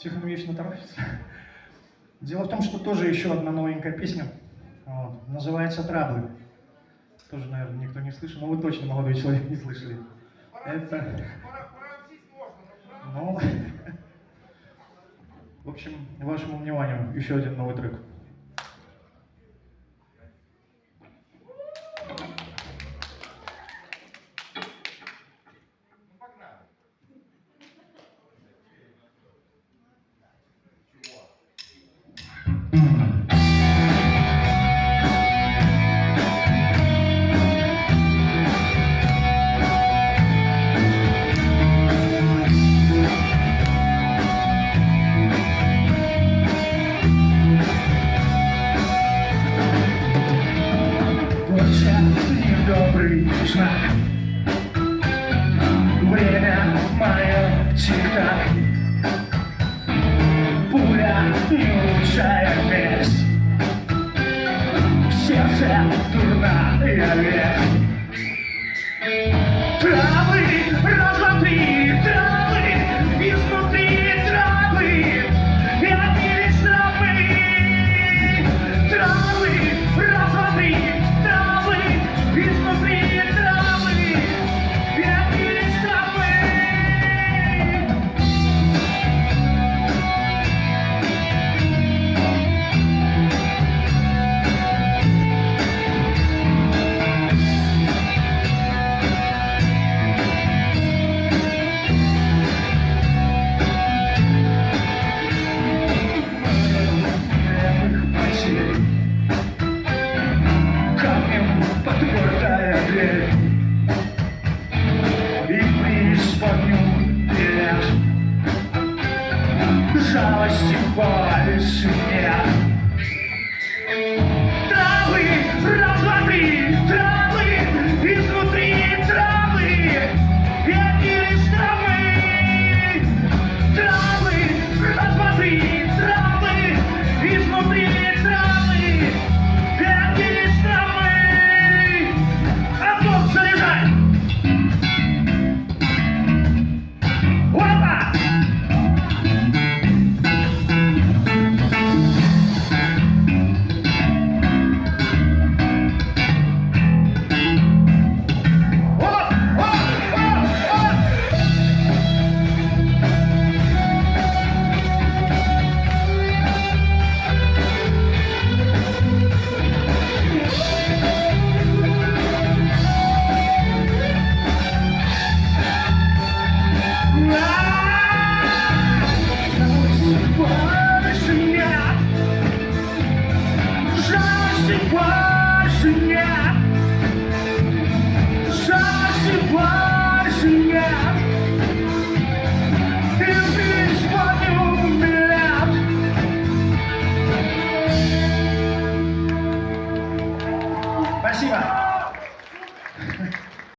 технологично торопится. Дело в том, что тоже еще одна новенькая песня. Вот, называется «Траблы». Тоже, наверное, никто не слышал, но вы точно, молодой человек, не слышали. Это... Ну, в общем, вашему вниманию еще один новый трек. Добрый знак. Время мое тик-так. Пуля не лучшая месть. В сердце дурная весть. Травы, раз, два, три, травы, изнутри травы, и отбились травы. Травы, раз, два, три, травы, изнутри травы, и отбились травы. Камнем потвердая дверь, и в преисподнюю билет. Жалости больше нет. Травы, раз, два, три, травы, изнутри травы, и отбились травы. Травы, раз, два, три, травы, изнутри травы, и отбились травы. Антон, заряжай! Опа! Больше нет. Жалости больше.